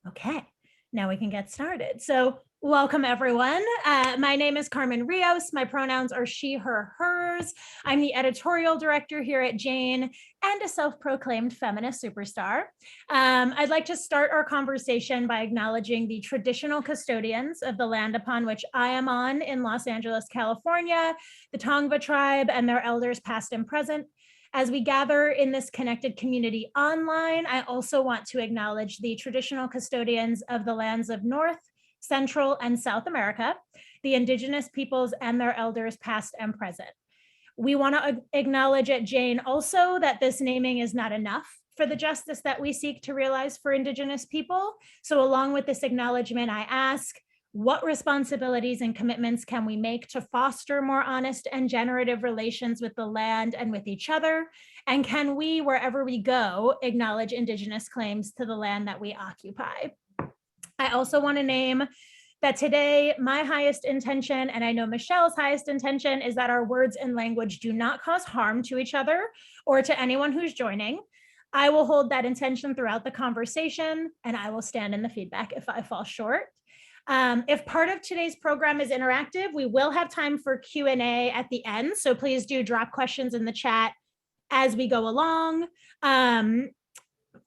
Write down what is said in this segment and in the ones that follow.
Okay, now we can get started. So welcome everyone. My name is Carmen Rios. My pronouns are she, her, hers. I'm the editorial director here at Jane and a self-proclaimed feminist superstar. I'd like to start our conversation by acknowledging the traditional custodians of the land upon which I am on in Los Angeles, California, the Tongva tribe and their elders past and present. As we gather in this connected community online, I also want to acknowledge the traditional custodians of the lands of North, Central, and South America, the indigenous peoples and their elders past and present. We want to acknowledge at Jane also that this naming is not enough for the justice that we seek to realize for indigenous people. So along with this acknowledgement, I ask, what responsibilities and commitments can we make to foster more honest and generative relations with the land and with each other? And can we, wherever we go, acknowledge indigenous claims to the land that we occupy? I also want to name that today, my highest intention, and I know Michelle's highest intention, is that our words and language do not cause harm to each other or to anyone who's joining. I will hold that intention throughout the conversation, and I will stand in the feedback if I fall short. If part of today's program is interactive, we will have time for Q&A at the end. So please do drop questions in the chat as we go along.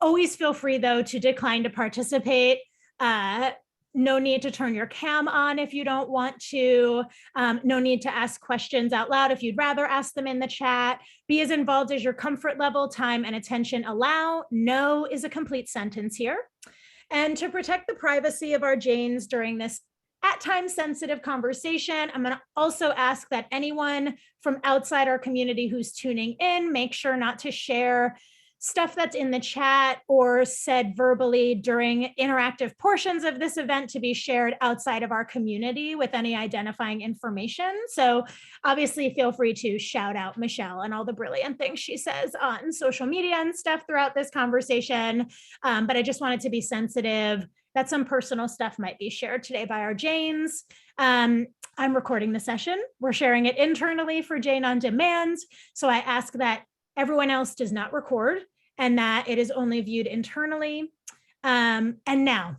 Always feel free though to decline to participate. No need to turn your cam on if you don't want to. No need to ask questions out loud if you'd rather ask them in the chat. Be as involved as your comfort level, time, and attention allow. No is a complete sentence here. And to protect the privacy of our Janes during this at times sensitive conversation, I'm going to also ask that anyone from outside our community who's tuning in, make sure not to share stuff that's in the chat or said verbally during interactive portions of this event to be shared outside of our community with any identifying information. So obviously feel free to shout out Michelle and all the brilliant things she says on social media and stuff throughout this conversation. But I just wanted to be sensitive that some personal stuff might be shared today by our Janes. I'm recording the session. We're sharing it internally for Jane on Demand. So I ask that everyone else does not record and that it is only viewed internally. And now,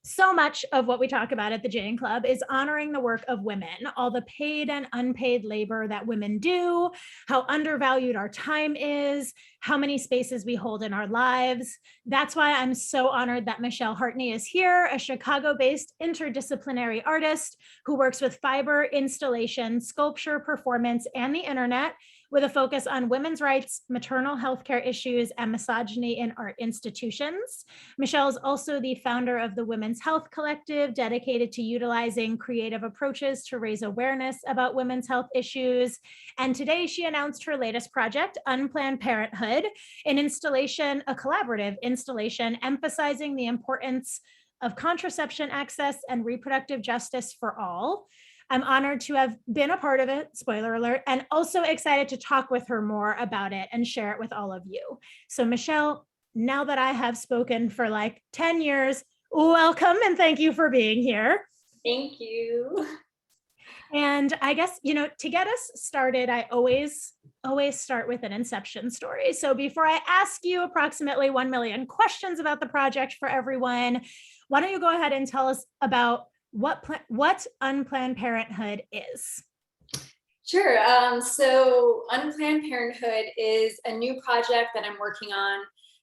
so much of what we talk about at the Jane Club is honoring the work of women, all the paid and unpaid labor that women do, how undervalued our time is, how many spaces we hold in our lives. That's why I'm so honored that Michelle Hartney is here, a Chicago-based interdisciplinary artist who works with fiber, installation, sculpture, performance, and the internet, with a focus on women's rights, maternal health care issues, and misogyny in art institutions. Michelle is also the founder of the Women's Health Collective, dedicated to utilizing creative approaches to raise awareness about women's health issues. And today she announced her latest project, Unplanned Parenthood, an installation, a collaborative installation emphasizing the importance of contraception access and reproductive justice for all. I'm honored to have been a part of it, spoiler alert, and also excited to talk with her more about it and share it with all of you. So Michelle, now that I have spoken for like 10 years, welcome and thank you for being here. Thank you. And I guess, you know, to get us started, I always start with an inception story. So before I ask you approximately 1 million questions about the project for everyone, why don't you go ahead and tell us about what Unplanned Parenthood is? Sure. So Unplanned Parenthood is a new project that I'm working on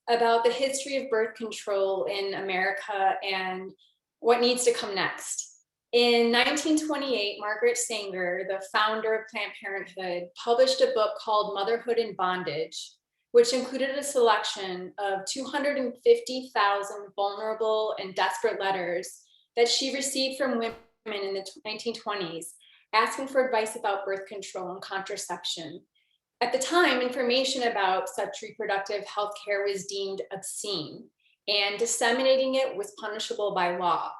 about the history of birth control in America and what needs to come next. In 1928, Margaret Sanger, the founder of Planned Parenthood, published a book called Motherhood in Bondage, which included a selection of 250,000 vulnerable and desperate letters that she received from women in the 1920s, asking for advice about birth control and contraception. At the time, information about such reproductive health care was deemed obscene, and disseminating it was punishable by law.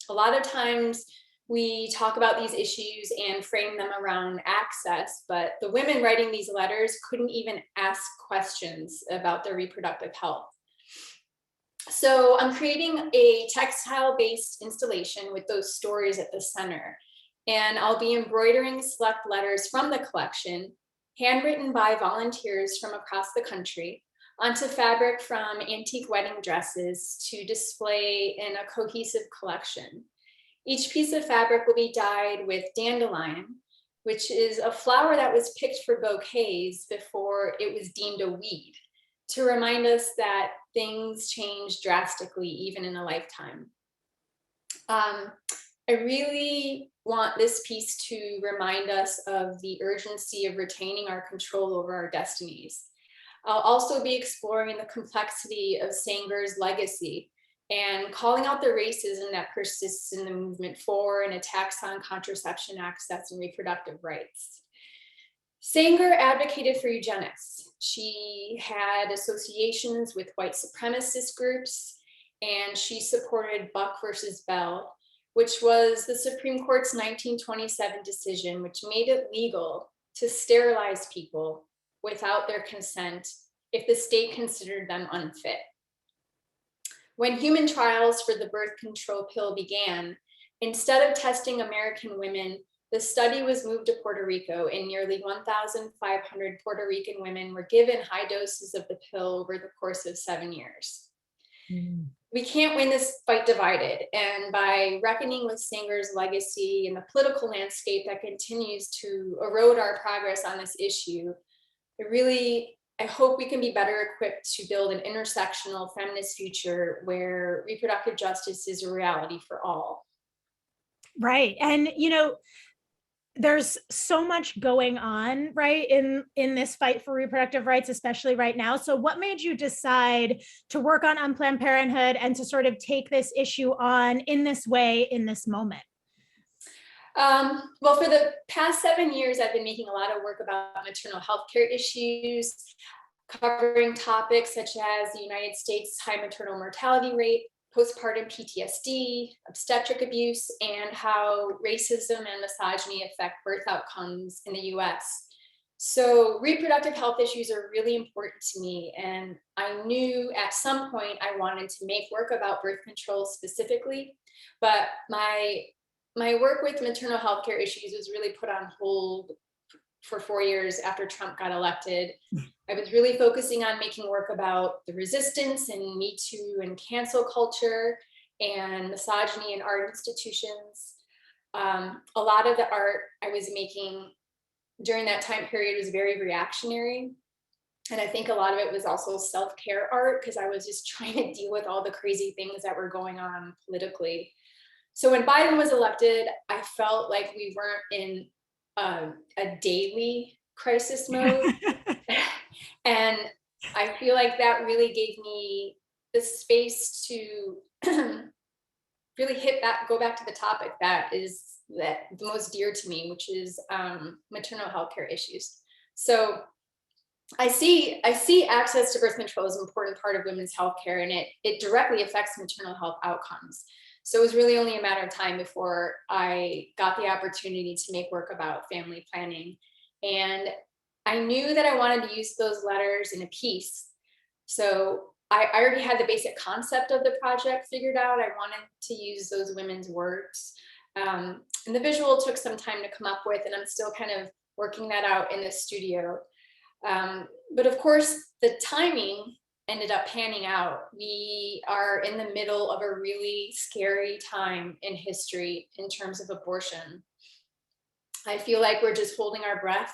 A lot of times we talk about these issues and frame them around access, but the women writing these letters couldn't even ask questions about their reproductive health. So I'm creating a textile-based installation with those stories at the center. And I'll be embroidering select letters from the collection, handwritten by volunteers from across the country, onto fabric from antique wedding dresses to display in a cohesive collection. Each piece of fabric will be dyed with dandelion, which is a flower that was picked for bouquets before it was deemed a weed, to remind us that things change drastically even in a lifetime. I really want this piece to remind us of the urgency of retaining our control over our destinies. I'll also be exploring the complexity of Sanger's legacy and calling out the racism that persists in the movement for and attacks on contraception access and reproductive rights. Sanger advocated for eugenics. She had associations with white supremacist groups, and she supported Buck versus Bell, which was the Supreme Court's 1927 decision, which made it legal to sterilize people without their consent if the state considered them unfit. When human trials for the birth control pill began, instead of testing American women, the study was moved to Puerto Rico, and nearly 1,500 Puerto Rican women were given high doses of the pill over the course of 7 years. We can't win this fight divided, and by reckoning with Sanger's legacy and the political landscape that continues to erode our progress on this issue, I hope we can be better equipped to build an intersectional feminist future where reproductive justice is a reality for all. Right. And, there's so much going on, right, in this fight for reproductive rights, especially right now. So what made you decide to work on Unplanned Parenthood and to sort of take this issue on in this way, in this moment? Well, for the past 7 years, I've been making a lot of work about maternal health care issues, covering topics such as the United States high maternal mortality rate, postpartum PTSD, obstetric abuse, and how racism and misogyny affect birth outcomes in the US. So reproductive health issues are really important to me, and I knew at some point I wanted to make work about birth control specifically, but my work with maternal health care issues was really put on hold for 4 years after Trump got elected. I was really focusing on making work about the resistance and Me Too and cancel culture and misogyny in art institutions. A lot of the art I was making during that time period was very reactionary. And I think a lot of it was also self-care art because I was just trying to deal with all the crazy things that were going on politically. So when Biden was elected, I felt like we weren't in a daily crisis mode. And I feel like that really gave me the space to really go back to the topic that the most dear to me, which is maternal health care issues. So I see access to birth control as an important part of women's health care, and it directly affects maternal health outcomes. So it was really only a matter of time before I got the opportunity to make work about family planning. And I knew that I wanted to use those letters in a piece. So I already had the basic concept of the project figured out. I wanted to use those women's words. And the visual took some time to come up with, and I'm still kind of working that out in the studio. But of course, the timing ended up panning out. We are in the middle of a really scary time in history in terms of abortion. I feel like we're just holding our breath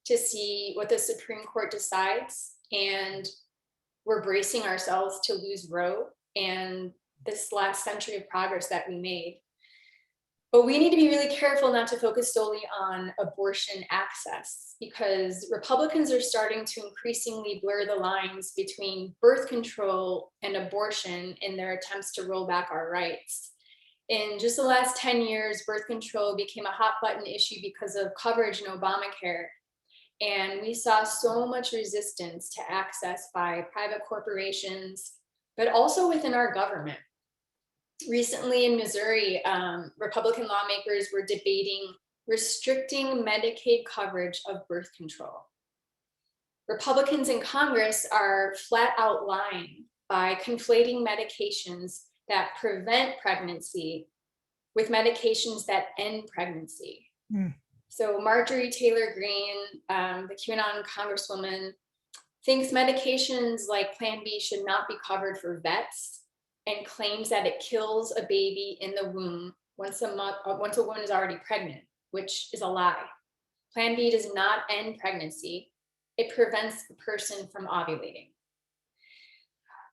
to see what the Supreme Court decides, and we're bracing ourselves to lose Roe and this last century of progress that we made. But we need to be really careful not to focus solely on abortion access, because Republicans are starting to increasingly blur the lines between birth control and abortion in their attempts to roll back our rights. In just the last 10 years, birth control became a hot button issue because of coverage in Obamacare. And we saw so much resistance to access by private corporations, but also within our government. Recently in Missouri, Republican lawmakers were debating restricting Medicaid coverage of birth control. Republicans in Congress are flat out lying by conflating medications that prevent pregnancy with medications that end pregnancy. So Marjorie Taylor Greene, the QAnon congresswoman, thinks medications like Plan B should not be covered for vets, and claims that it kills a baby in the womb once a woman is already pregnant, which is a lie. Plan B does not end pregnancy. It prevents the person from ovulating.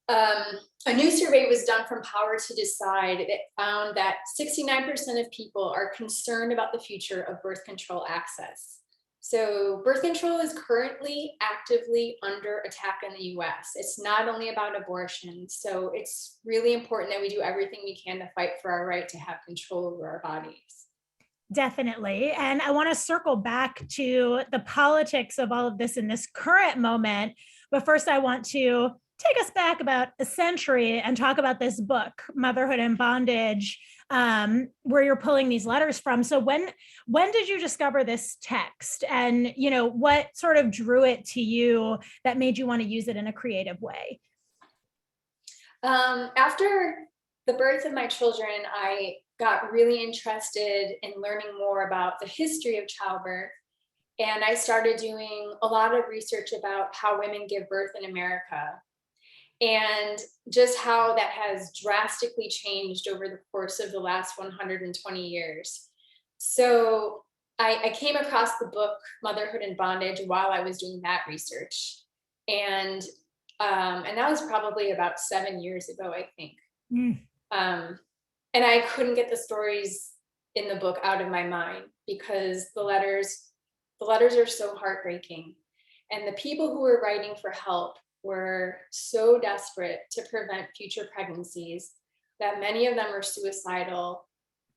A new survey was done from Power to Decide that found that 69% of people are concerned about the future of birth control access. So birth control is currently actively under attack in the US. It's not only about abortion. So it's really important that we do everything we can to fight for our right to have control over our bodies. Definitely. And I want to circle back to the politics of all of this in this current moment. But first, I want to take us back about a century and talk about this book, Motherhood in Bondage, where you're pulling these letters from. So when did you discover this text? And, what sort of drew it to you that made you want to use it in a creative way? After the birth of my children, I got really interested in learning more about the history of childbirth. And I started doing a lot of research about how women give birth in America and just how that has drastically changed over the course of the last 120 years. So I came across the book Motherhood in Bondage while I was doing that research. And that was probably about 7 years ago, I think. And I couldn't get the stories in the book out of my mind because the letters are so heartbreaking. And the people who were writing for help were so desperate to prevent future pregnancies that many of them were suicidal.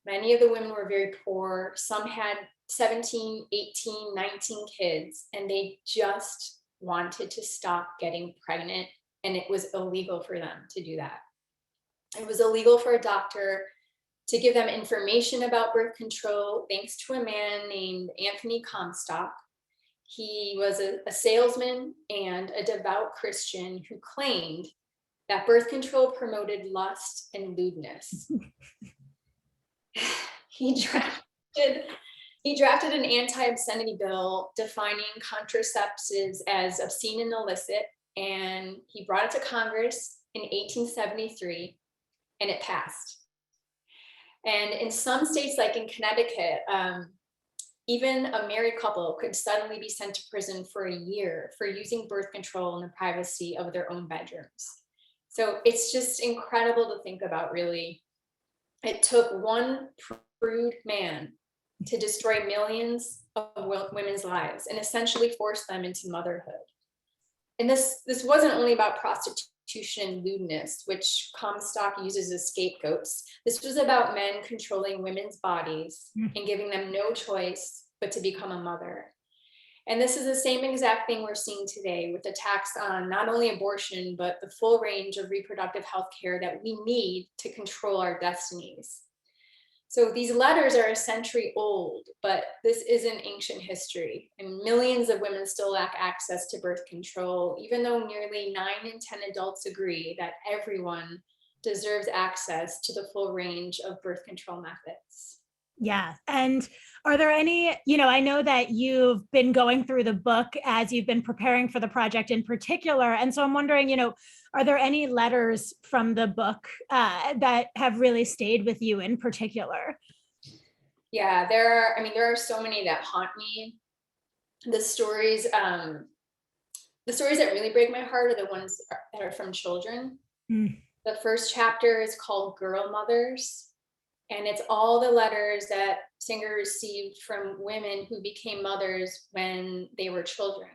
Many of the women were very poor. Some had 17, 18, 19 kids, and they just wanted to stop getting pregnant. And it was illegal for them to do that. It was illegal for a doctor to give them information about birth control, thanks to a man named Anthony Comstock. He was a salesman and a devout Christian who claimed that birth control promoted lust and lewdness. He drafted an anti-obscenity bill defining contraceptives as obscene and illicit, and he brought it to Congress in 1873, and it passed. And in some states, like in Connecticut, even a married couple could suddenly be sent to prison for a year for using birth control in the privacy of their own bedrooms. So it's just incredible to think about, really. It took one prude man to destroy millions of women's lives and essentially force them into motherhood. And this wasn't only about prostitution and lewdness, which Comstock uses as scapegoats. This was about men controlling women's bodies and giving them no choice but to become a mother. And this is the same exact thing we're seeing today with attacks on not only abortion, but the full range of reproductive health care that we need to control our destinies. So these letters are a century old, but this isn't ancient history. And millions of women still lack access to birth control, even though nearly 9 in 10 adults agree that everyone deserves access to the full range of birth control methods. Yeah. And are there any, I know that you've been going through the book as you've been preparing for the project in particular. And so I'm wondering, are there any letters from the book that have really stayed with you in particular? Yeah, there are so many that haunt me. The stories that really break my heart are the ones that are from children. The first chapter is called Girl Mothers. And it's all the letters that Singer received from women who became mothers when they were children.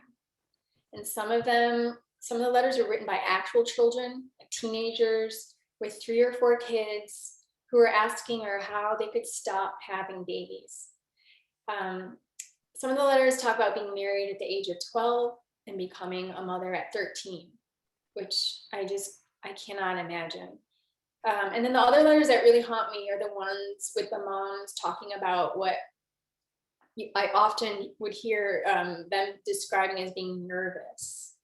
And some of the letters are written by actual children, like teenagers with 3 or 4 kids who are asking her how they could stop having babies. Some of the letters talk about being married at the age of 12 and becoming a mother at 13, which I cannot imagine. And then the other letters that really haunt me are the ones with the moms talking about what I often would hear them describing as being nervous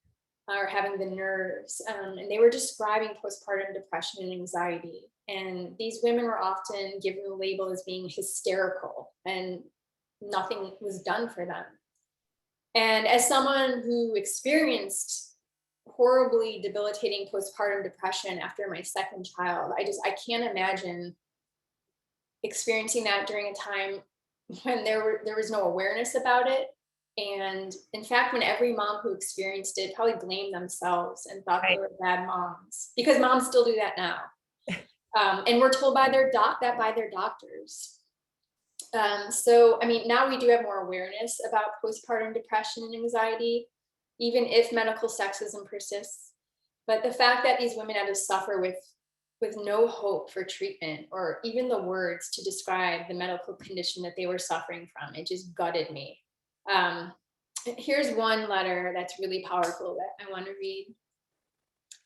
or having the nerves. And they were describing postpartum depression and anxiety. And these women were often given the label as being hysterical, and nothing was done for them. And as someone who experienced horribly debilitating postpartum depression after my second child. I can't imagine experiencing that during a time when there was no awareness about it. And in fact, when every mom who experienced it probably blamed themselves and thought they Right. were bad moms, because moms still do that now. And we're told by their doctors. So, I mean, now we do have more awareness about postpartum depression and anxiety, even if medical sexism persists. But the fact that these women had to suffer with no hope for treatment or even the words to describe the medical condition that they were suffering from, it just gutted me. Here's one letter that's really powerful that I want to read.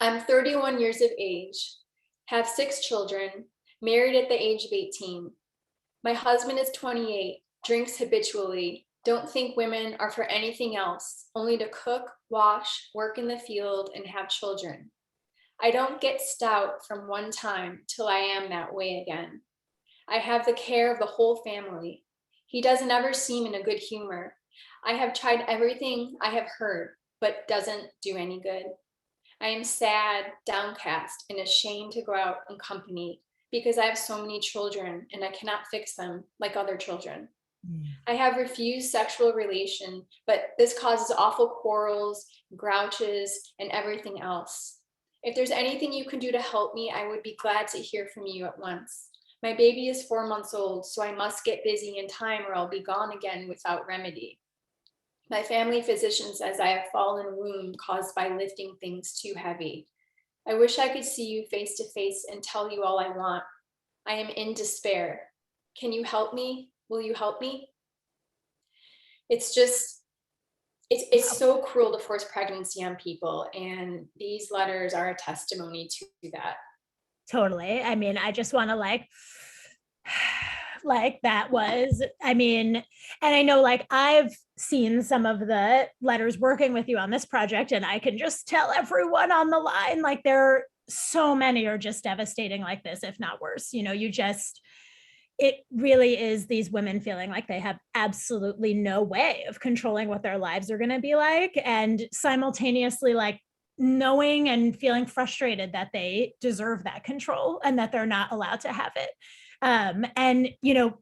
I'm 31 years of age, have 6 children, married at the age of 18. My husband is 28, drinks habitually, don't think women are for anything else, only to cook, wash, work in the field, and have children. I don't get stout from one time till I am that way again. I have the care of the whole family. He doesn't ever seem in a good humor. I have tried everything I have heard, but doesn't do any good. I am sad, downcast, and ashamed to go out in company because I have so many children and I cannot fix them like other children. I have refused sexual relation, but this causes awful quarrels, grouches, and everything else. If there's anything you can do to help me, I would be glad to hear from you at once. My baby is 4 months old, so I must get busy in time or I'll be gone again without remedy. My family physician says I have fallen womb caused by lifting things too heavy. I wish I could see you face to face and tell you all I want. I am in despair. Can you help me? Will you help me? It's just, it's so cruel to force pregnancy on people. And these letters are a testimony to that. Totally. I mean, I just want to like that was, I mean, and I know like I've seen some of the letters working with you on this project, and I can just tell everyone on the line, like there are so many are just devastating like this, if not worse. You know, it really is these women feeling like they have absolutely no way of controlling what their lives are going to be like, and simultaneously like knowing and feeling frustrated that they deserve that control and that they're not allowed to have it. And, you know,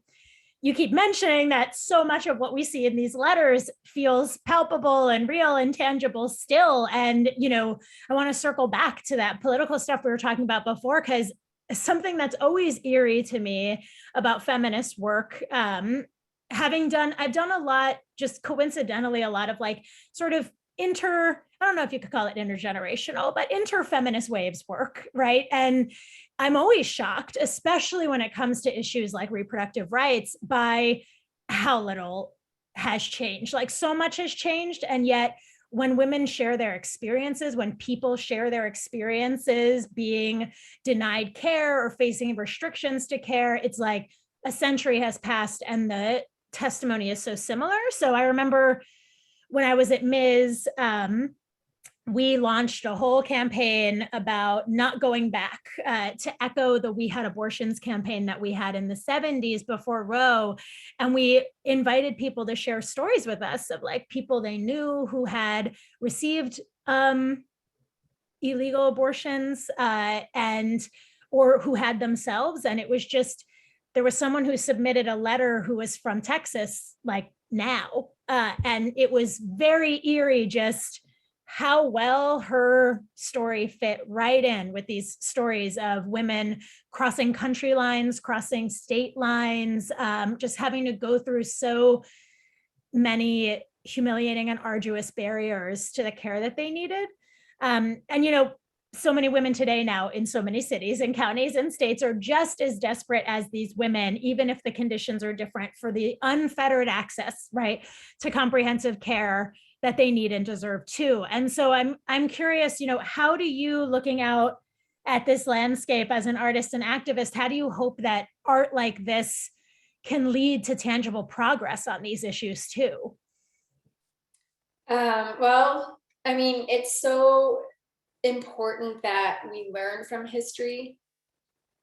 you keep mentioning that so much of what we see in these letters feels palpable and real and tangible still. And, you know, I want to circle back to that political stuff we were talking about before, because something that's always eerie to me about feminist work, I've done a lot, just coincidentally, a lot of like sort of I don't know if you could call it intergenerational, but inter-feminist waves work, right? And I'm always shocked, especially when it comes to issues like reproductive rights, by how little has changed. Like so much has changed, and yet when women share their experiences, when people share their experiences being denied care or facing restrictions to care, it's like a century has passed and the testimony is so similar. So I remember when I was at Ms., we launched a whole campaign about not going back, to echo the We Had Abortions campaign that we had in the 70s before Roe. And we invited people to share stories with us of like people they knew who had received illegal abortions, or who had themselves. And it was just, there was someone who submitted a letter who was from Texas, like now. And it was very eerie just how well her story fit right in with these stories of women crossing country lines, crossing state lines, just having to go through so many humiliating and arduous barriers to the care that they needed. And, you know, so many women today now in so many cities and counties and states are just as desperate as these women, even if the conditions are different, for the unfettered access, right, to comprehensive care that they need and deserve too. And so I'm curious, you know, how do you, looking out at this landscape as an artist and activist, how do you hope that art like this can lead to tangible progress on these issues too? Well, I mean, it's so important that we learn from history.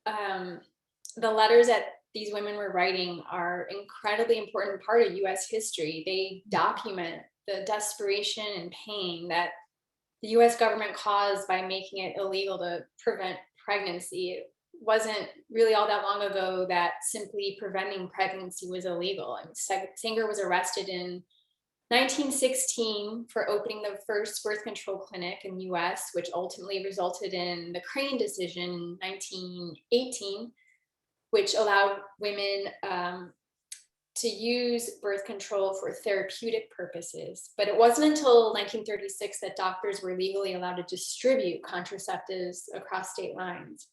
The letters that these women were writing are incredibly important part of US history. They document the desperation and pain that the US government caused by making it illegal to prevent pregnancy. It wasn't really all that long ago that simply preventing pregnancy was illegal. I mean, Sanger was arrested in 1916 for opening the first birth control clinic in the US, which ultimately resulted in the Crane decision in 1918, which allowed women to use birth control for therapeutic purposes. But it wasn't until 1936 that doctors were legally allowed to distribute contraceptives across state lines.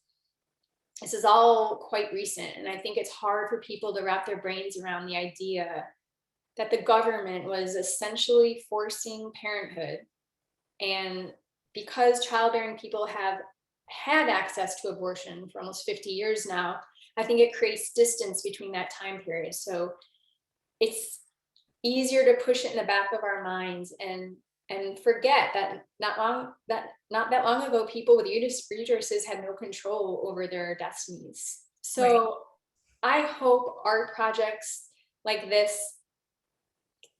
This is all quite recent, and I think it's hard for people to wrap their brains around the idea that the government was essentially forcing parenthood. And because childbearing people have had access to abortion for almost 50 years now, I think it creates distance between that time period. So it's easier to push it in the back of our minds and forget that not that long ago, people with uteruses had no control over their destinies. So right. I hope art projects like this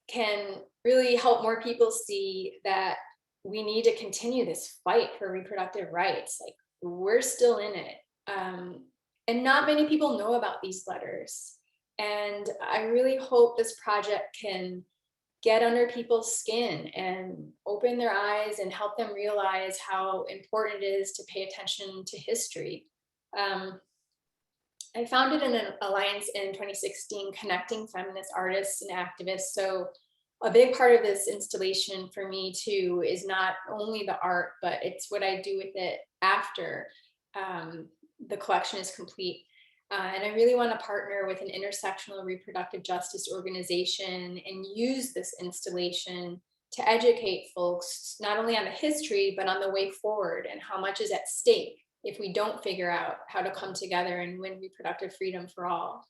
can really help more people see that we need to continue this fight for reproductive rights. Like, we're still in it. And not many people know about these letters. And I really hope this project can get under people's skin and open their eyes and help them realize how important it is to pay attention to history. I founded an alliance in 2016 connecting feminist artists and activists. So a big part of this installation for me too is not only the art, but it's what I do with it after the collection is complete. And I really want to partner with an intersectional reproductive justice organization and use this installation to educate folks, not only on the history, but on the way forward and how much is at stake if we don't figure out how to come together and win reproductive freedom for all.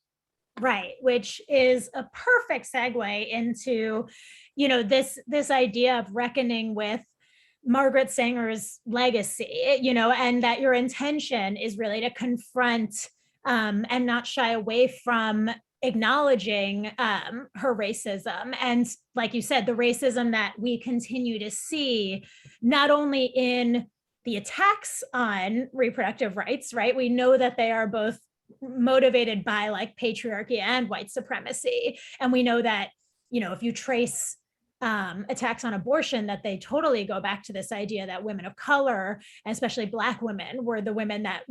Right, which is a perfect segue into, this idea of reckoning with Margaret Sanger's legacy, and that your intention is really to confront and not shy away from acknowledging her racism. And like you said, the racism that we continue to see, not only in the attacks on reproductive rights, right? We know that they are both motivated by like patriarchy and white supremacy. And we know that, if you trace attacks on abortion, that they totally go back to this idea that women of color, and especially Black women, were the women that,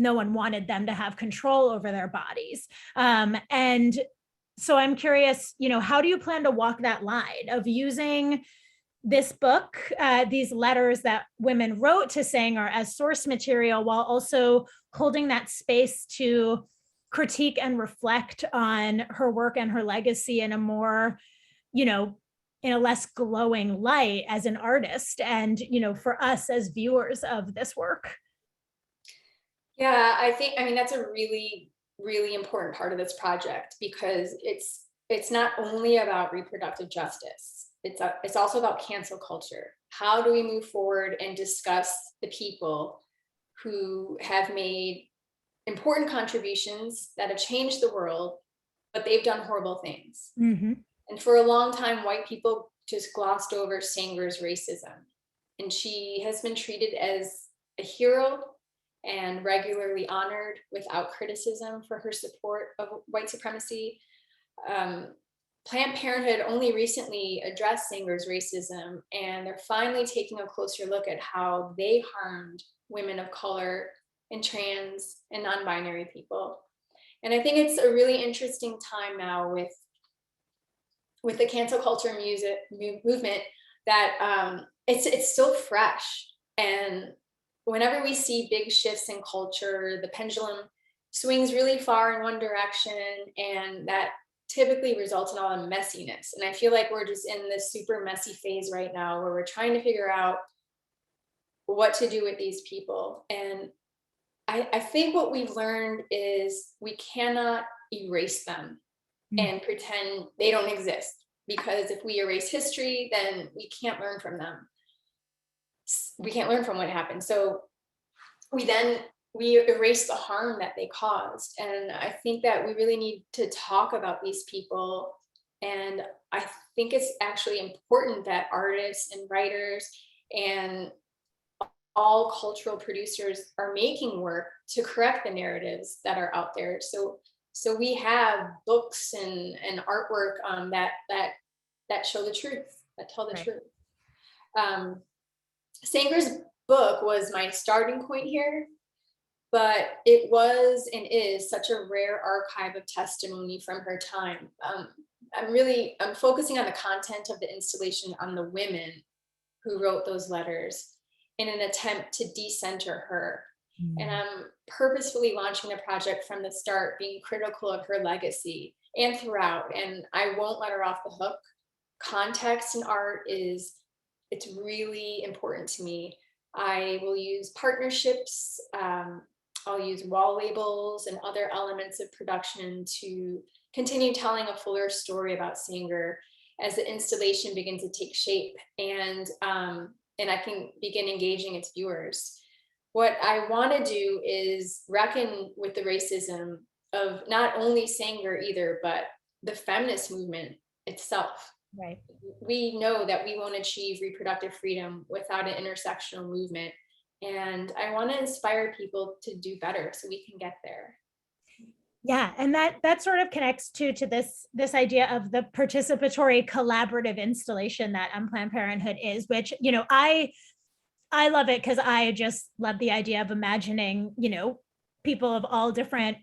no one wanted them to have control over their bodies. And so I'm curious, how do you plan to walk that line of using this book, these letters that women wrote to Sanger as source material, while also holding that space to critique and reflect on her work and her legacy in a more, in a less glowing light as an artist and, for us as viewers of this work? Yeah, I mean, that's a really, really important part of this project, because it's not only about reproductive justice. It's also about cancel culture. How do we move forward and discuss the people who have made important contributions that have changed the world, but they've done horrible things? Mm-hmm. And for a long time, white people just glossed over Sanger's racism. And she has been treated as a hero and regularly honored without criticism for her support of white supremacy. Planned Parenthood only recently addressed Sanger's racism, and they're finally taking a closer look at how they harmed women of color and trans and non-binary people. And I think it's a really interesting time now with the cancel culture movement that it's still fresh. And whenever we see big shifts in culture, the pendulum swings really far in one direction, and that typically results in all the messiness. And I feel like we're just in this super messy phase right now where we're trying to figure out what to do with these people. And I think what we've learned is we cannot erase them and pretend they don't exist, because if we erase history, then we can't learn from them. We can't learn from what happened. So we erase the harm that they caused. And I think that we really need to talk about these people. And I think it's actually important that artists and writers And all cultural producers are making work to correct the narratives that are out there. So we have books and artwork that show the truth, that tell the Right. truth. Sanger's book was my starting point here, but it was and is such a rare archive of testimony from her time. I'm focusing on the content of the installation, on the women who wrote those letters in an attempt to decenter her. And I'm purposefully launching the project from the start, being critical of her legacy and throughout, and I won't let her off the hook. Context in art it's really important to me. I will use partnerships, I'll use wall labels and other elements of production to continue telling a fuller story about Sanger as the installation begins to take shape, and I can begin engaging its viewers. What I want to do is reckon with the racism of not only Sanger either, but the feminist movement itself. Right. We know that we won't achieve reproductive freedom without an intersectional movement. And I want to inspire people to do better so we can get there. Yeah, and that sort of connects to this idea of the participatory collaborative installation that Unplanned Parenthood is, which, you know, I love it because I just love the idea of imagining, you know, people of all different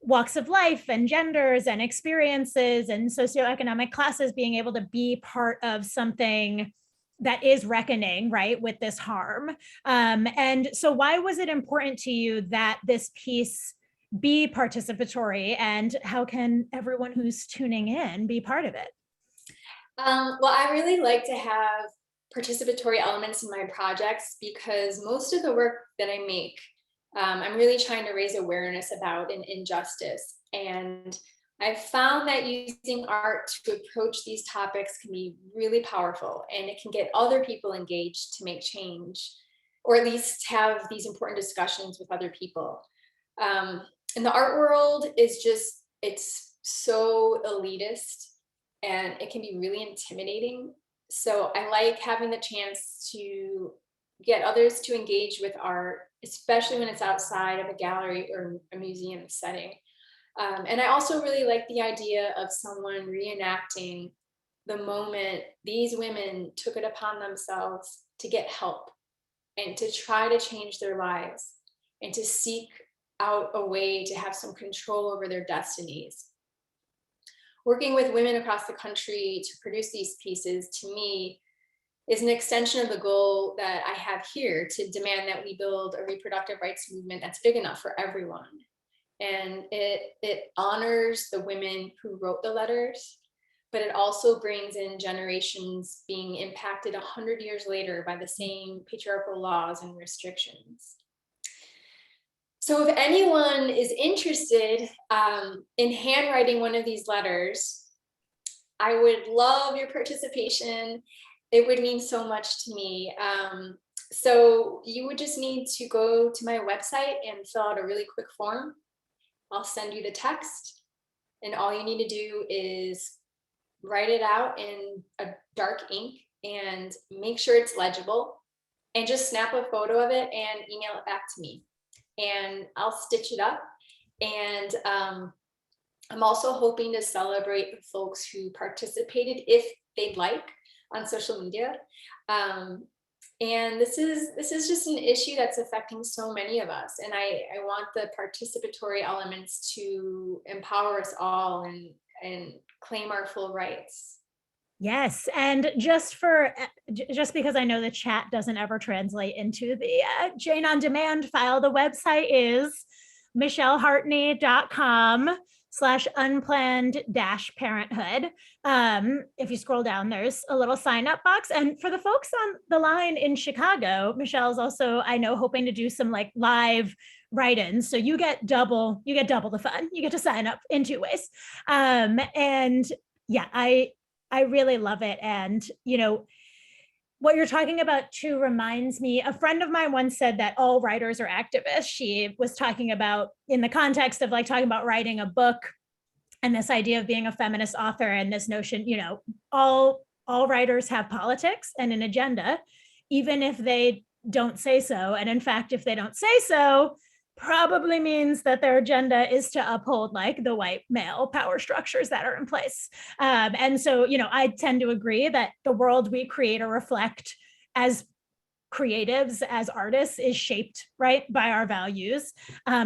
walks of life and genders and experiences and socioeconomic classes being able to be part of something that is reckoning, right, with this harm. And so why was it important to you that this piece be participatory, and how can everyone who's tuning in be part of it? Well, I really like to have participatory elements in my projects because most of the work that I make, I'm really trying to raise awareness about an injustice. And I've found that using art to approach these topics can be really powerful, and it can get other people engaged to make change, or at least have these important discussions with other people. And the art world it's so elitist, and it can be really intimidating. So I like having the chance to get others to engage with art, especially when it's outside of a gallery or a museum setting. And I also really like the idea of someone reenacting the moment these women took it upon themselves to get help and to try to change their lives and to seek out a way to have some control over their destinies. Working with women across the country to produce these pieces, to me, is an extension of the goal that I have here to demand that we build a reproductive rights movement that's big enough for everyone. And it honors the women who wrote the letters, but it also brings in generations being impacted 100 years later by the same patriarchal laws and restrictions. So if anyone is interested in handwriting one of these letters, I would love your participation. It would mean so much to me. So you would just need to go to my website and fill out a really quick form. I'll send you the text, and all you need to do is write it out in a dark ink and make sure it's legible, and just snap a photo of it and email it back to me, and I'll stitch it up. And I'm also hoping to celebrate the folks who participated, if they'd like, on social media. And this is just an issue that's affecting so many of us. And I want the participatory elements to empower us all and claim our full rights. Yes, and just because I know the chat doesn't ever translate into the Jane on Demand file, the website is michellehartney.com/unplanned-parenthood. If you scroll down, there's a little sign up box. And for the folks on the line in Chicago, Michelle's also, I know, hoping to do some like live write-ins. So you get double the fun. You get to sign up in 2 ways. And yeah, I really love it. And, you know, what you're talking about too reminds me, a friend of mine once said that all writers are activists. She was talking about, in the context of like talking about writing a book and this idea of being a feminist author, and this notion, you know, all writers have politics and an agenda, even if they don't say so. And in fact, if they don't say so, probably means that their agenda is to uphold like the white male power structures that are in place. And so, I tend to agree that the world we create or reflect as creatives, as artists, is shaped right by our values.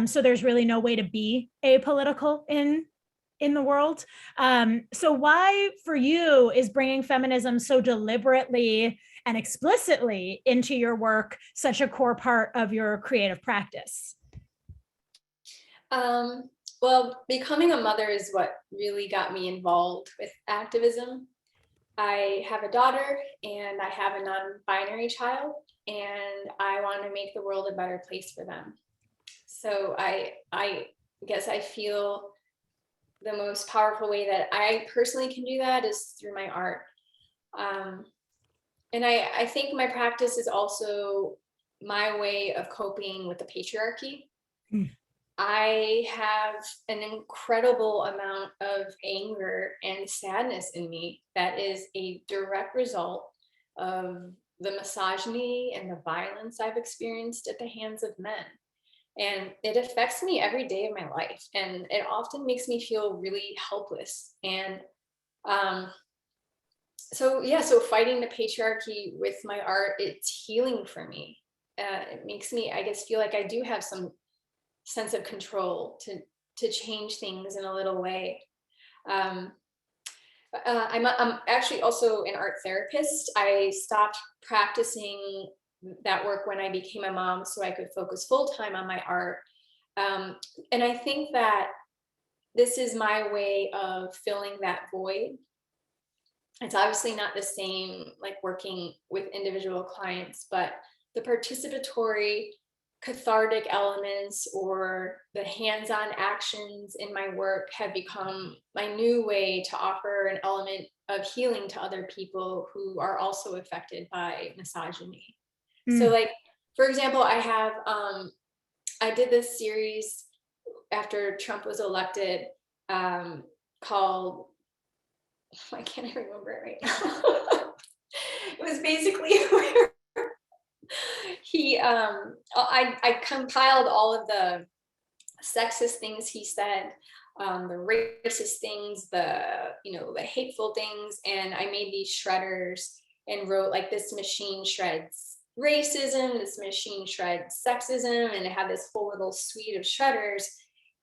So there's really no way to be apolitical in the world. So why for you is bringing feminism so deliberately and explicitly into your work such a core part of your creative practice? Well, becoming a mother is what really got me involved with activism. I have a daughter and I have a non-binary child, and I want to make the world a better place for them. So I guess I feel the most powerful way that I personally can do that is through my art. And I think my practice is also my way of coping with the patriarchy. I have an incredible amount of anger and sadness in me that is a direct result of the misogyny and the violence I've experienced at the hands of men. And it affects me every day of my life. And it often makes me feel really helpless. And so fighting the patriarchy with my art, it's healing for me. It makes me, I guess, feel like I do have some sense of control to change things in a little way. I'm actually also an art therapist. I stopped practicing that work when I became a mom so I could focus full time on my art. And I think that this is my way of filling that void. It's obviously not the same like working with individual clients, but the participatory cathartic elements or the hands-on actions in my work have become my new way to offer an element of healing to other people who are also affected by misogyny. So like, for example, I did this series after Trump was elected called, I can't even remember it right now. It was basically where I compiled all of the sexist things he said, the racist things, the hateful things, and I made these shredders and wrote like, this machine shreds racism, this machine shreds sexism, and it had this whole little suite of shredders.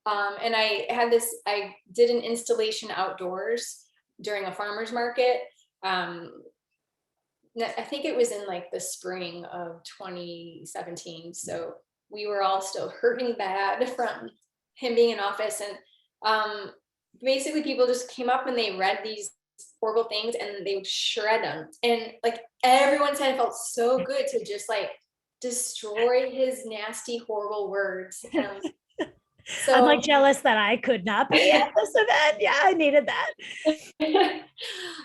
And I did an installation outdoors during a farmer's market. I think it was in like the spring of 2017. So we were all still hurting bad from him being in office. And basically people just came up and they read these horrible things and they would shred them. And like everyone said it felt so good to just like destroy his nasty, horrible words. So I'm like jealous that I could not be at this event. Yeah, I needed that.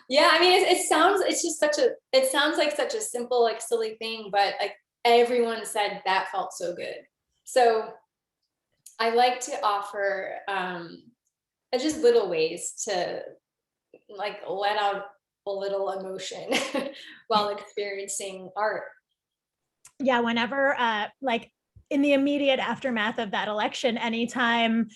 Yeah, I mean, it sounds like such a simple, like silly thing, but like everyone said that felt so good. So I like to offer just little ways to like let out a little emotion while experiencing art. Yeah, whenever like in the immediate aftermath of that election, anytime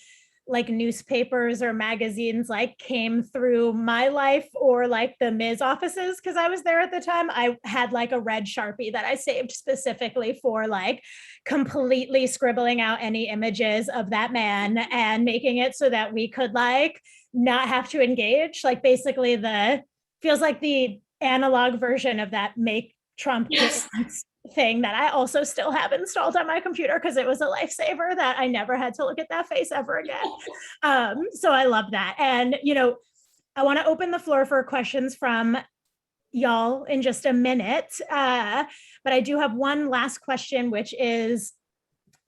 like newspapers or magazines like came through my life or like the Ms. offices, because I was there at the time, I had like a red Sharpie that I saved specifically for like completely scribbling out any images of that man and making it so that we could like not have to engage. Like basically feels like the analog version of that Make Trump thing that I also still have installed on my computer because it was a lifesaver that I never had to look at that face ever again. So I love that. And, I want to open the floor for questions from y'all in just a minute. But I do have one last question, which is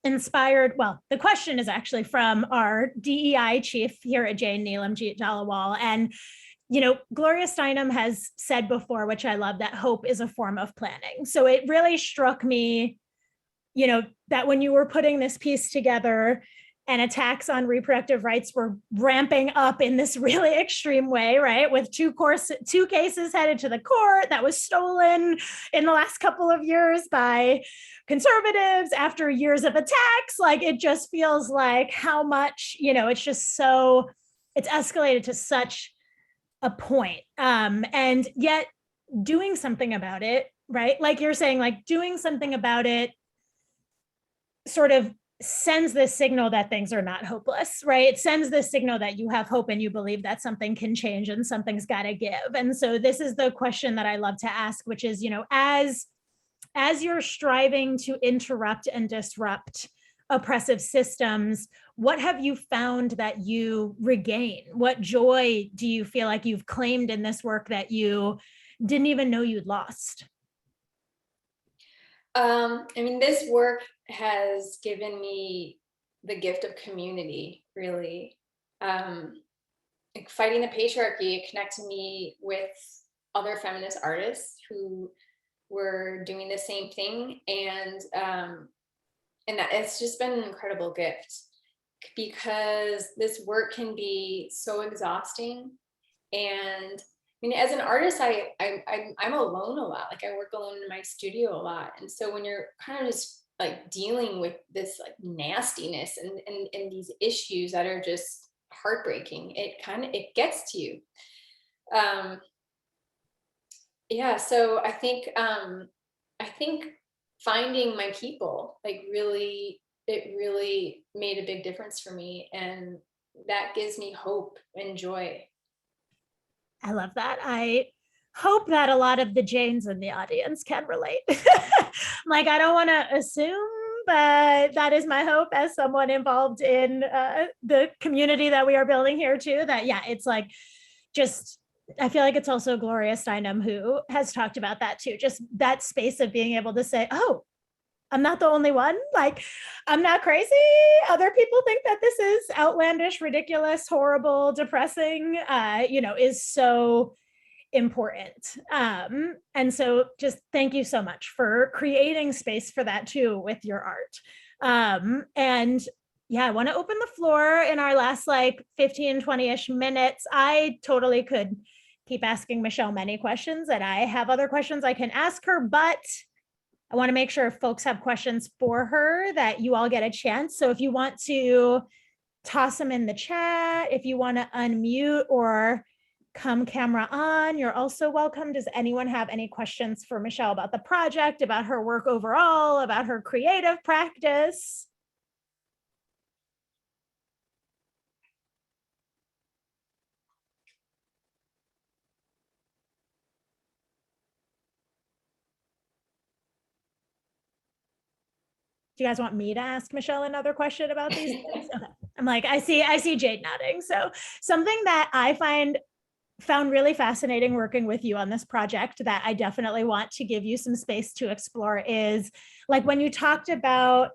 inspired. Well, the question is actually from our DEI chief here at Jane Neelamjeet Jalawal. And Gloria Steinem has said before, which I love, that hope is a form of planning. So it really struck me, that when you were putting this piece together, and attacks on reproductive rights were ramping up in this really extreme way, right? With two cases headed to the court that was stolen in the last couple of years by conservatives after years of attacks. Like, it just feels like how much, it's just so, it's escalated to such a point. And yet doing something about it, right? Like you're saying, like doing something about it sort of sends this signal that things are not hopeless, right? It sends this signal that you have hope and you believe that something can change and something's got to give. And so this is the question that I love to ask, which is, as you're striving to interrupt and disrupt oppressive systems, what have you found that you regain? What joy do you feel like you've claimed in this work that you didn't even know you'd lost? This work has given me the gift of community, really. Like fighting the patriarchy, it connected me with other feminist artists who were doing the same thing, and that it's just been an incredible gift, because this work can be so exhausting. And as an artist, I'm alone a lot. Like, I work alone in my studio a lot, and so when you're kind of just like dealing with this like nastiness and these issues that are just heartbreaking, it gets to you. So I think finding my people, like, it really made a big difference for me, and that gives me hope and joy. I love that. I hope that a lot of the Janes in the audience can relate. Like, I don't want to assume, but that is my hope as someone involved in the community that we are building here too, that, yeah, it's like, just, I feel like it's also Gloria Steinem who has talked about that too. Just that space of being able to say, oh, I'm not the only one. Like, I'm not crazy. Other people think that this is outlandish, ridiculous, horrible, depressing, is so important. And so just thank you so much for creating space for that too with your art. And yeah, I want to open the floor in our last like 15, 20-ish minutes. I totally could keep asking Michelle many questions, and I have other questions I can ask her, but I want to make sure if folks have questions for her that you all get a chance. So if you want to toss them in the chat, if you want to unmute or come camera on, you're also welcome. Does anyone have any questions for Michelle about the project, about her work overall, about her creative practice? Do you guys want me to ask Michelle another question about these things? Okay. I'm like, I see Jade nodding. So something that I found really fascinating working with you on this project that I definitely want to give you some space to explore is, like, when you talked about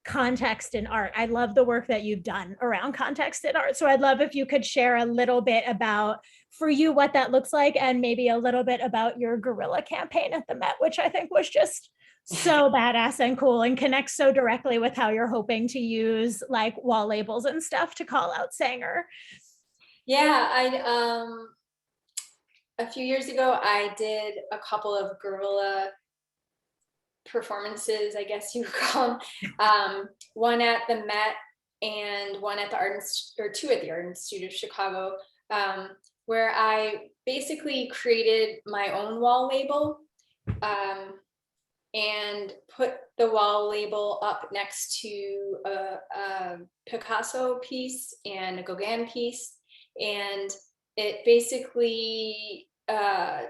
context in art. I love the work that you've done around context in art. So I'd love if you could share a little bit about, for you, what that looks like, and maybe a little bit about your guerrilla campaign at the Met, which I think was just so badass and cool and connects so directly with how you're hoping to use like wall labels and stuff to call out Sanger. Yeah, a few years ago, I did a couple of guerrilla performances, I guess you would call them. One at the Met and one at the two at the Art Institute of Chicago, where I basically created my own wall label, and put the wall label up next to a Picasso piece and a Gauguin piece. And it basically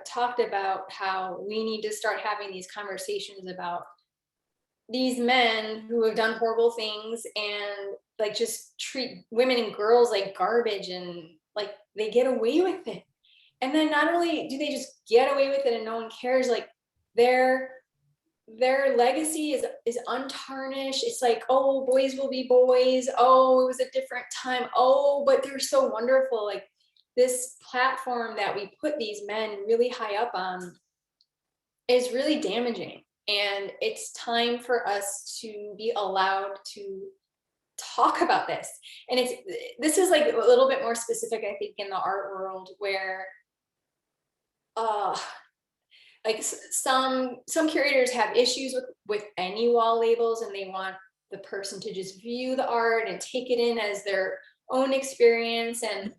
talked about how we need to start having these conversations about these men who have done horrible things and like just treat women and girls like garbage, and like they get away with it. And then not only do they just get away with it and no one cares, like their legacy is untarnished. It's like, oh, boys will be boys. Oh, it was a different time. Oh, but they're so wonderful. Like, this platform that we put these men really high up on is really damaging. And it's time for us to be allowed to talk about this. And this is like a little bit more specific, I think, in the art world, where like some curators have issues with any wall labels, and they want the person to just view the art and take it in as their own experience. And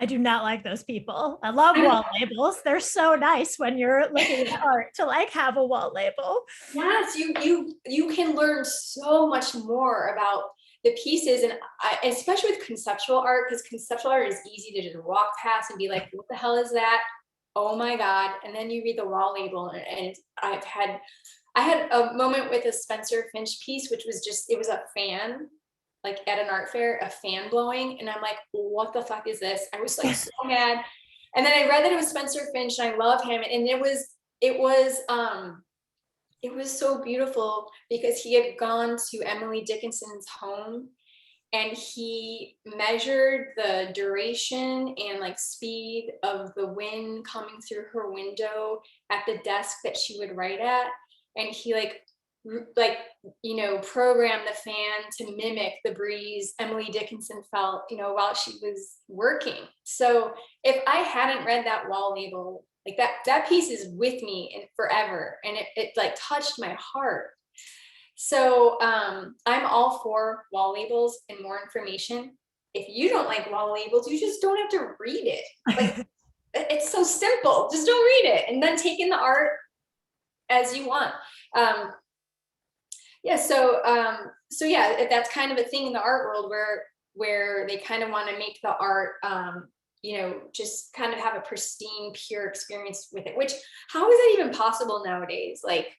I do not like those people. I love wall labels. They're so nice when you're looking at art to like have a wall label. Yes, you can learn so much more about the pieces, and especially with conceptual art, because conceptual art is easy to just walk past and be like, what the hell is that? Oh my God. And then you read the wall label, and I had a moment with a Spencer Finch piece, which was just, it was a fan, like at an art fair, a fan blowing. And I'm like, what the fuck is this? I was like so mad. And then I read that it was Spencer Finch, and I love him. And it was so beautiful, because he had gone to Emily Dickinson's home, and he measured the duration and like speed of the wind coming through her window at the desk that she would write at. And he programmed the fan to mimic the breeze Emily Dickinson felt, while she was working. So if I hadn't read that wall label, like that piece is with me and forever. And it like touched my heart. So I'm all for wall labels and more information. If you don't like wall labels, you just don't have to read it. Like, it's so simple. Just don't read it, and then take in the art as you want. So that's kind of a thing in the art world where they kind of want to make the art, just kind of have a pristine, pure experience with it. Which, how is that even possible nowadays? Like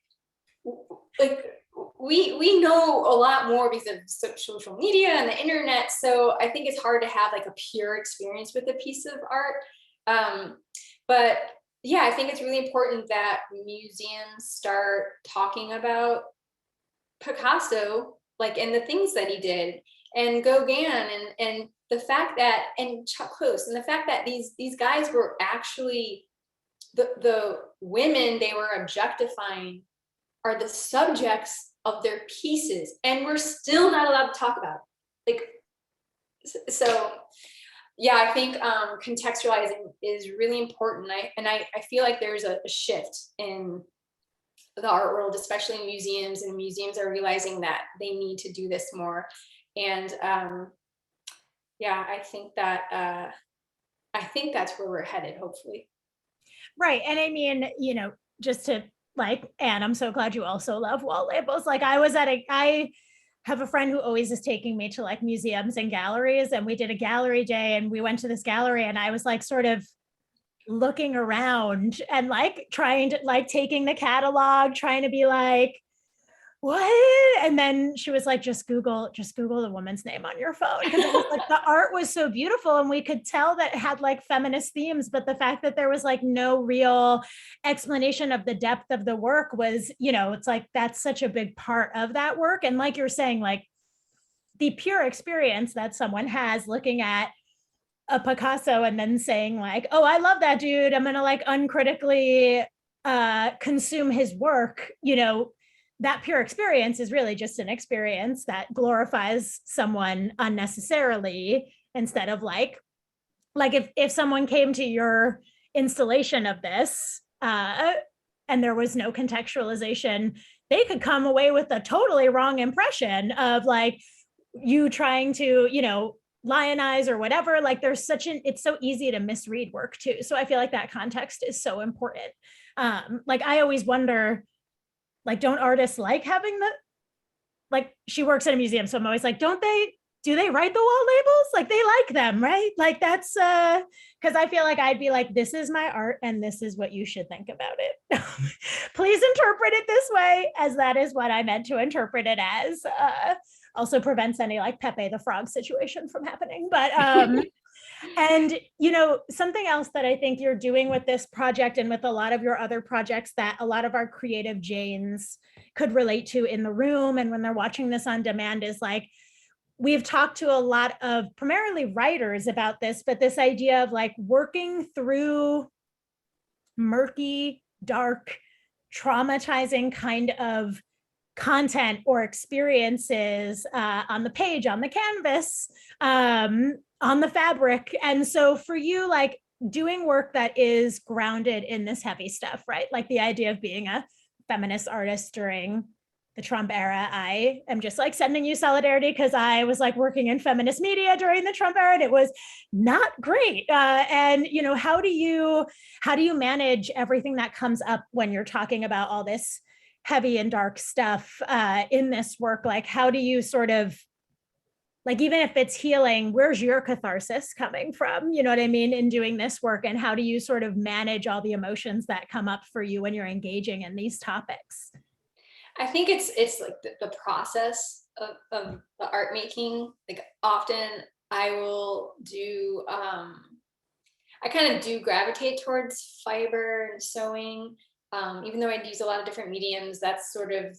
we know a lot more because of social media and the internet. So I think it's hard to have like a pure experience with a piece of art. But yeah, I think it's really important that museums start talking about Picasso, like, and the things that he did, and Gauguin, and the fact that, and Chuck Close, and the fact that these guys were actually the women they were objectifying are the subjects of their pieces, and we're still not allowed to talk about it. Like, so yeah, I think contextualizing is really important. I feel like there's a shift in the art world, especially in museums, and museums are realizing that they need to do this more. And I think that's where we're headed, hopefully. Right. And I mean, just to Anne, I'm so glad you also love wall labels. Like, I have a friend who always is taking me to like museums and galleries, and we did a gallery day, and we went to this gallery, and I was like sort of looking around and like trying to like taking the catalog, trying to be like, what? And then she was like, just Google the woman's name on your phone. Because it was like the art was so beautiful, and we could tell that it had like feminist themes, but the fact that there was like no real explanation of the depth of the work was, it's like, that's such a big part of that work. And like you're saying, like the pure experience that someone has looking at a Picasso and then saying like, oh, I love that dude, I'm gonna like uncritically consume his work, that pure experience is really just an experience that glorifies someone unnecessarily, instead of like if someone came to your installation of this and there was no contextualization, they could come away with a totally wrong impression of like you trying to, lionize or whatever. Like it's so easy to misread work too. So I feel like that context is so important. Like I always wonder, like, don't artists like having she works at a museum, so I'm always like, do they write the wall labels? Like they like them, right? Like that's because I feel like I'd be like, this is my art and this is what you should think about it. Please interpret it this way, as that is what I meant to interpret it as. Also prevents any like Pepe the Frog situation from happening. But and something else that I think you're doing with this project and with a lot of your other projects that a lot of our creative Janes could relate to in the room and when they're watching this on demand is like, we've talked to a lot of primarily writers about this, but this idea of like working through murky, dark, traumatizing kind of content or experiences on the page, on the canvas, on the fabric. And so for you, like doing work that is grounded in this heavy stuff, right? Like the idea of being a feminist artist during the Trump era, I am just like sending you solidarity because I was like working in feminist media during the Trump era and it was not great. And you know, how do you manage everything that comes up when you're talking about all this heavy and dark stuff in this work? Like, how do you sort of, like, even if it's healing, where's your catharsis coming from? You know what I mean? In doing this work, and how do you sort of manage all the emotions that come up for you when you're engaging in these topics? I think it's like the process of the art making. Like often I will do, I kind of do gravitate towards fiber and sewing. Even though I use a lot of different mediums, that's sort of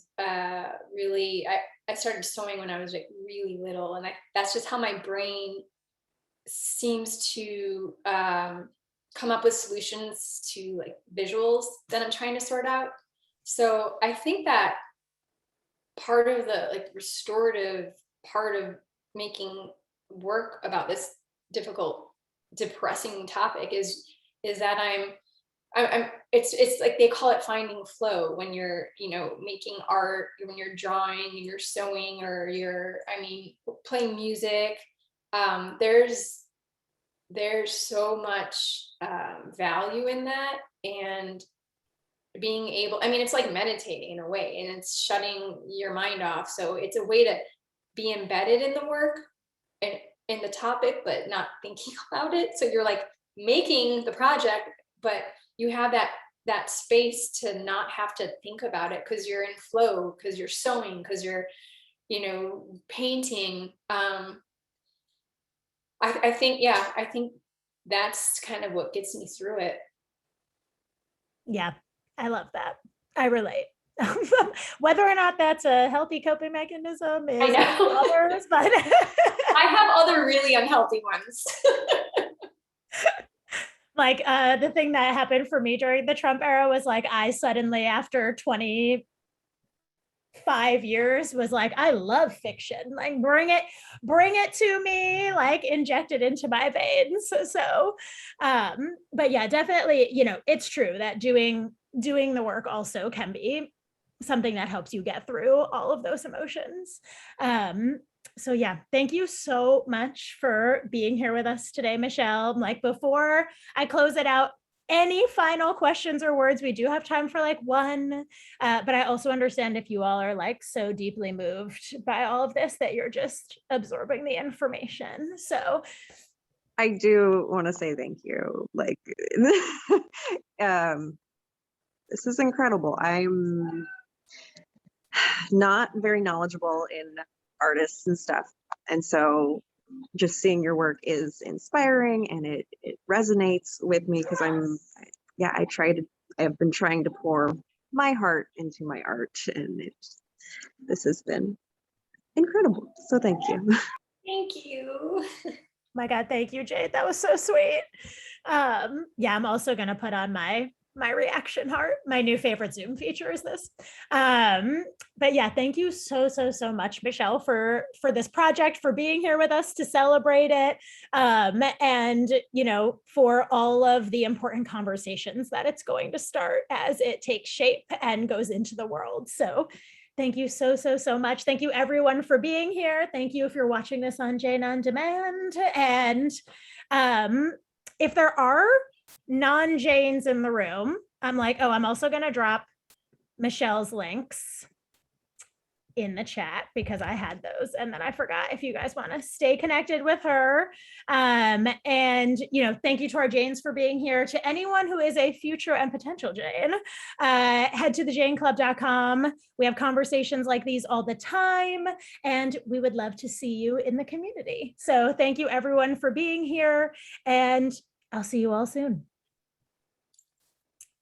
really, I started sewing when I was like really little, and that's just how my brain seems to come up with solutions to like visuals that I'm trying to sort out. So I think that part of the like restorative part of making work about this difficult, depressing topic is that I'm it's like they call it finding flow when you're, you know, making art, when you're drawing and you're sewing, or you're, I mean, playing music. There's so much value in that, and being able, I mean, it's like meditating in a way, and it's shutting your mind off. So it's a way to be embedded in the work and in the topic, but not thinking about it. So you're like making the project, but you have that space to not have to think about it because you're in flow, because you're sewing, because you're, you know, painting. I think, yeah, I think that's kind of what gets me through it. Yeah, I love that. I relate. Whether or not that's a healthy coping mechanism I is know. others, but I have other really unhealthy ones. like the thing that happened for me during the Trump era was like I suddenly, after 25 years, was like, I love fiction. Like bring it to me, like inject it into my veins. So but yeah, definitely, you know, it's true that doing the work also can be something that helps you get through all of those emotions. So yeah, thank you so much for being here with us today, Michelle. Like before I close it out, any final questions or words? We do have time for like one, but I also understand if you all are like so deeply moved by all of this that you're just absorbing the information. So I do want to say thank you. Like, this is incredible. I'm not very knowledgeable in artists and stuff. And so just seeing your work is inspiring, and it resonates with me because I've been trying to pour my heart into my art, and this has been incredible. So thank you. Thank you. my God, thank you, Jade. That was so sweet. Yeah, I'm also gonna put on my reaction heart. My new favorite Zoom feature is this. But yeah, thank you so much, Michelle, for this project, for being here with us to celebrate it, and you know, for all of the important conversations that it's going to start as it takes shape and goes into the world. So thank you so much. Thank you everyone for being here. Thank you if you're watching this on Jane on Demand. And if there are non-Janes in the room, I'm like, oh, I'm also going to drop Michelle's links in the chat because I had those and then I forgot. If you guys want to stay connected with her, and you know, thank you to our Janes for being here. To anyone who is a future and potential Jane, head to thejaneclub.com. We have conversations like these all the time, and we would love to see you in the community. So thank you everyone for being here, and I'll see you all soon.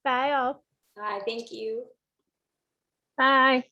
Bye all. Bye. Thank you. Bye.